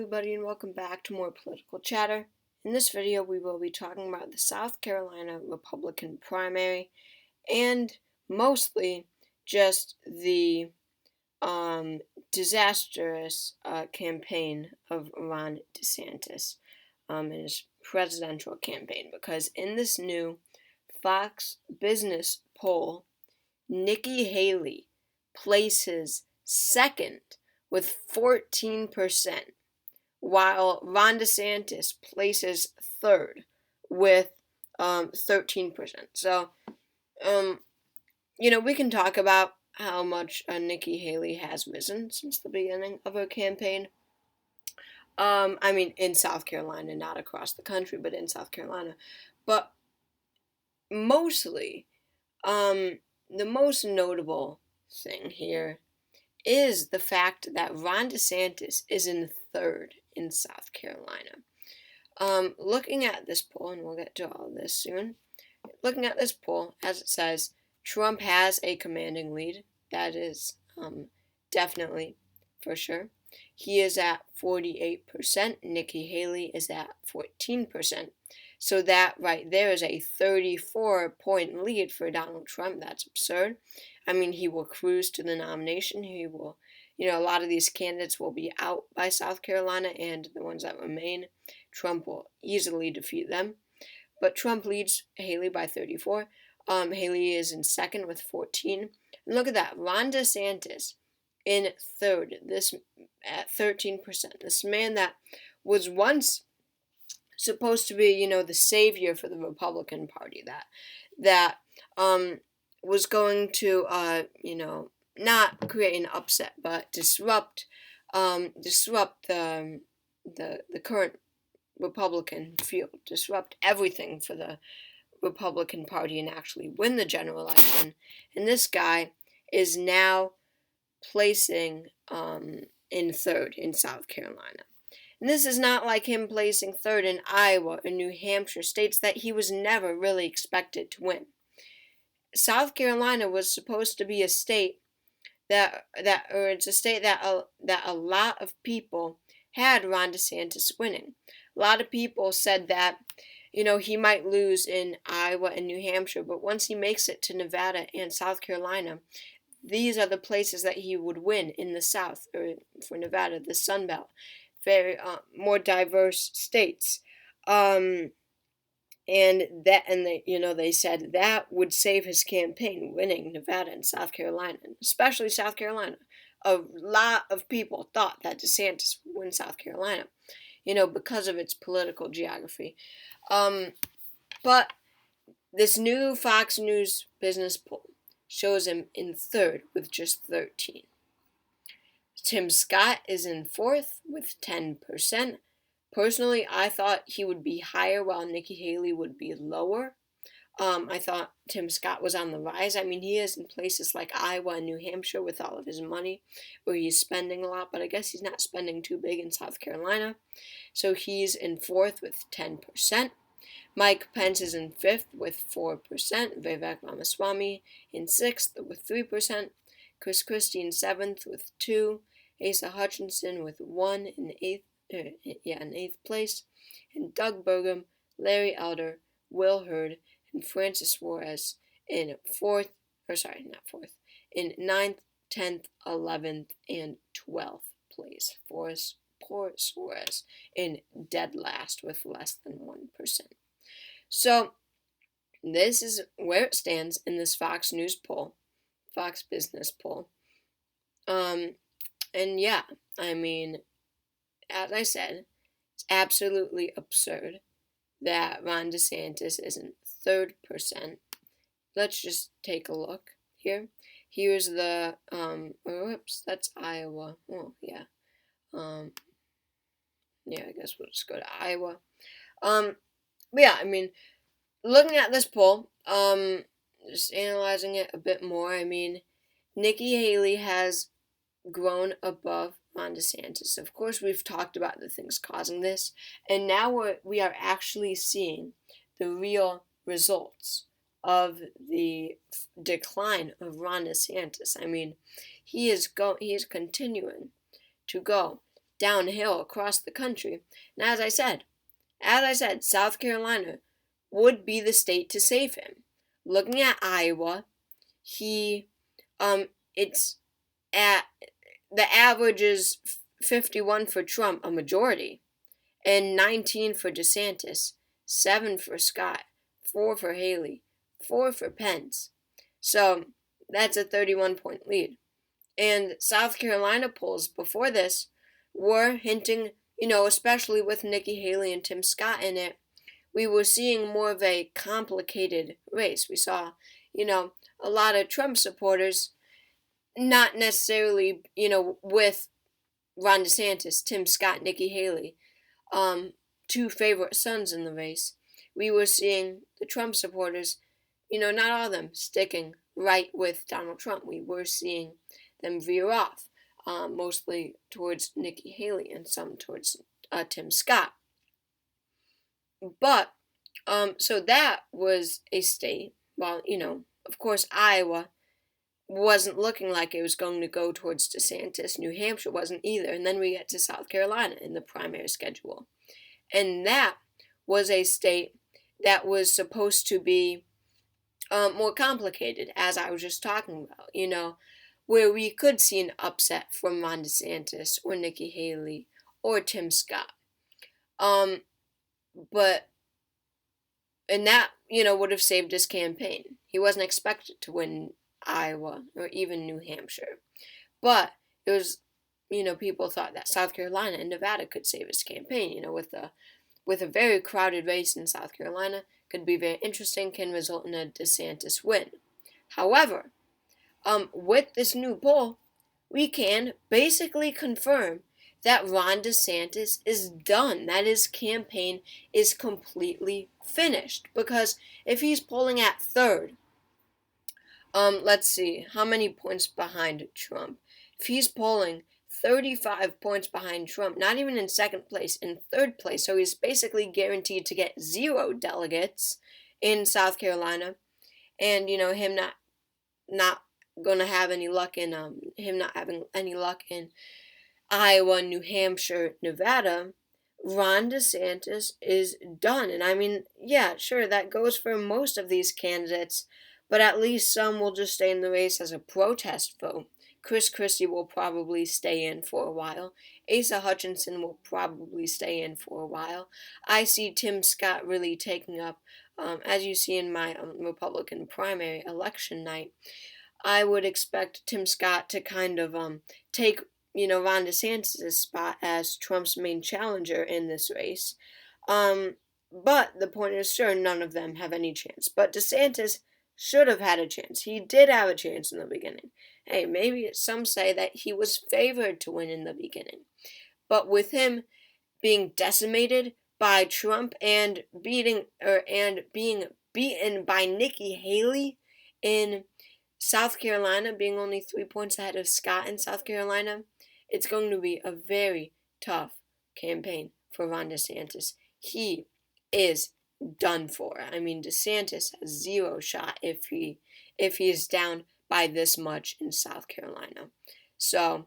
everybody, and welcome back to more political chatter. In this video, we will be talking about the South Carolina Republican primary and mostly just the disastrous campaign of Ron DeSantis in his presidential campaign. Because in this new Fox Business poll, Nikki Haley places second with 14%, while Ron DeSantis places third with 13%. So, we can talk about how much Nikki Haley has risen since the beginning of her campaign. In South Carolina, not across the country, but in South Carolina. But mostly, the most notable thing here is the fact that Ron DeSantis is in third in South Carolina. Looking at this poll, and we'll get to all of this soon, looking at this poll, as it says, Trump has a commanding lead. That is definitely for sure. He is at 48%. Nikki Haley is at 14%. So that right there is a 34-point lead for Donald Trump. That's absurd. He will cruise to the nomination. He will, a lot of these candidates will be out by South Carolina, and the ones that remain, Trump will easily defeat them. But Trump leads Haley by 34. Haley is in second with 14. And look at that. Ron DeSantis in third, this at 13%. This man that was once supposed to be, the savior for the Republican Party, that was going to, not create an upset, but disrupt the current Republican field, disrupt everything for the Republican Party, and actually win the general election. And this guy is now placing in third in South Carolina. And this is not like him placing third in Iowa or New Hampshire, states that he was never really expected to win. South Carolina was supposed to be a state that a lot of people had Ron DeSantis winning. A lot of people said that, he might lose in Iowa and New Hampshire, but once he makes it to Nevada and South Carolina, these are the places that he would win in the South, or for Nevada, the Sun Belt. Very more diverse states, and they said that would save his campaign, winning Nevada and South Carolina, especially South Carolina. A lot of people thought that DeSantis would win South Carolina, because of its political geography. But this new Fox News business poll shows him in third with just 13. Tim Scott is in fourth with 10%. Personally, I thought he would be higher while Nikki Haley would be lower. I thought Tim Scott was on the rise. He is in places like Iowa and New Hampshire with all of his money, where he's spending a lot, but I guess he's not spending too big in South Carolina. So he's in fourth with 10%. Mike Pence is in fifth with 4%. Vivek Ramaswamy in sixth with 3%. Chris Christie in seventh with 2%. Asa Hutchinson with 1 in eighth place. And Doug Burgum, Larry Elder, Will Hurd, and Francis Suarez in in 9th, 10th, 11th, and 12th place. Poor Suarez in dead last with less than 1%. So, this is where it stands in this Fox Business poll. As I said, it's absolutely absurd that Ron DeSantis is in 3rd%. Let's just take a look here. Here's the, that's Iowa. Oh, yeah. I guess we'll just go to Iowa. Looking at this poll, just analyzing it a bit more, Nikki Haley has grown above Ron DeSantis. Of course, we've talked about the things causing this, and now we are actually seeing the real results of the decline of Ron DeSantis. He is continuing to go downhill across the country. And as I said, South Carolina would be the state to save him. Looking at Iowa, he, it's at, the average is 51 for Trump, a majority, and 19 for DeSantis, 7 for Scott, 4 for Haley, 4 for Pence. So that's a 31-point lead. And South Carolina polls before this were hinting, especially with Nikki Haley and Tim Scott in it, we were seeing more of a complicated race. We saw, a lot of Trump supporters, not necessarily, with Ron DeSantis, Tim Scott, Nikki Haley, two favorite sons in the race. We were seeing the Trump supporters, not all of them sticking right with Donald Trump. We were seeing them veer off, mostly towards Nikki Haley and some towards Tim Scott. But, so that was a state. Well, of course, Iowa wasn't looking like it was going to go towards DeSantis. New Hampshire wasn't either. And then we get to South Carolina in the primary schedule. And that was a state that was supposed to be more complicated, as I was just talking about, where we could see an upset from Ron DeSantis or Nikki Haley or Tim Scott. And that, would have saved his campaign. He wasn't expected to win Iowa or even New Hampshire. But it was, people thought that South Carolina and Nevada could save his campaign, with a very crowded race in South Carolina, could be very interesting, can result in a DeSantis win. However, with this new poll, we can basically confirm that Ron DeSantis is done, that his campaign is completely finished. Because if he's polling at third, let's see, how many points behind Trump? If he's polling 35 points behind Trump, not even in second place, in third place, so he's basically guaranteed to get 0 delegates in South Carolina, and, him not going to have any luck in, him not having any luck in Iowa, New Hampshire, Nevada, Ron DeSantis is done. And I mean, yeah, sure, that goes for most of these candidates, but at least some will just stay in the race as a protest vote. Chris Christie will probably stay in for a while. Asa Hutchinson will probably stay in for a while. I see Tim Scott really taking up, as you see in my Republican primary election night, I would expect Tim Scott to kind of take Ron DeSantis' spot as Trump's main challenger in this race. But the point is, sure, none of them have any chance. But DeSantis should have had a chance. He did have a chance in the beginning. Hey, maybe some say that he was favored to win in the beginning. But with him being decimated by Trump and being beaten by Nikki Haley in South Carolina, being only 3 points ahead of Scott in South Carolina, it's going to be a very tough campaign for Ron DeSantis. He is done for. I mean, DeSantis has 0 shot if he is down by this much in South Carolina. So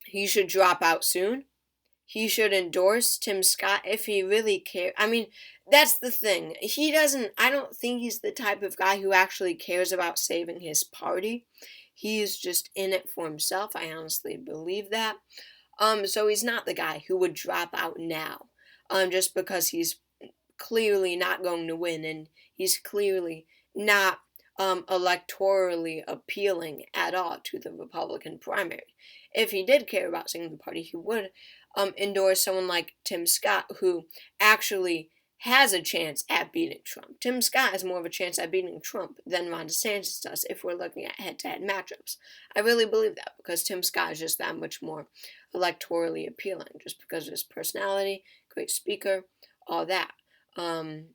he should drop out soon. He should endorse Tim Scott if he really cares. I mean, that's the thing. I don't think he's the type of guy who actually cares about saving his party. He's just in it for himself. I honestly believe that. So he's not the guy who would drop out now, just because he's clearly not going to win and he's clearly not electorally appealing at all to the Republican primary. If he did care about saving the party, he would endorse someone like Tim Scott, who actually has a chance at beating Trump. Tim Scott has more of a chance at beating Trump than Ron DeSantis does if we're looking at head-to-head matchups. I really believe that because Tim Scott is just that much more electorally appealing, just because of his personality, great speaker, all that. And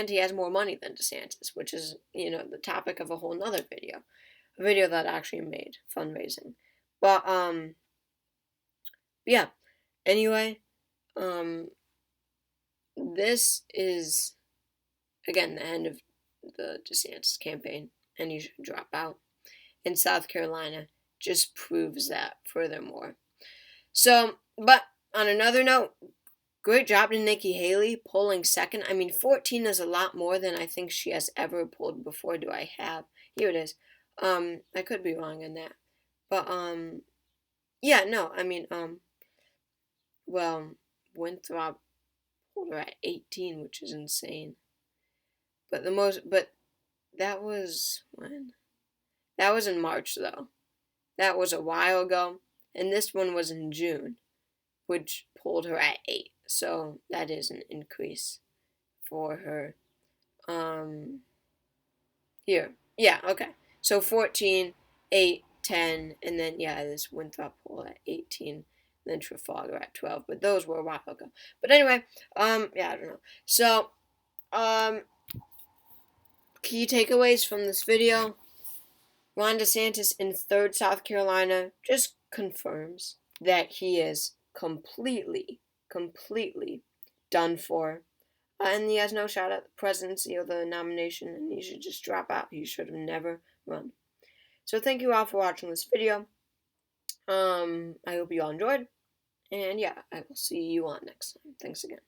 he has more money than DeSantis, which is, the topic of a whole nother video. A video that I actually made, fundraising. But, yeah. Anyway, this is, again, the end of the DeSantis campaign, and he should drop out. And South Carolina just proves that furthermore. So, but on another note, great job to Nikki Haley pulling second. I mean, 14 is a lot more than I think she has ever pulled before. Do I have? Here it is. I could be wrong on that. But, yeah, no, I mean, well, Winthrop pulled her at 18, which is insane. But that was when? That was in March, though. That was a while ago. And this one was in June, which pulled her at 8. So that is an increase for her. Here. Yeah, okay. So 14, 8, 10, and then, yeah, this Winthrop poll at 18, and then Trafalgar at 12. But those were a while ago. But anyway, yeah, I don't know. So, key takeaways from this video. Ron DeSantis in 3rd South Carolina just confirms that he is completely done for. And he has no shot at the presidency or the nomination, and he should just drop out. He should have never run. So thank you all for watching this video. I hope you all enjoyed. And yeah, I will see you on next time. Thanks again.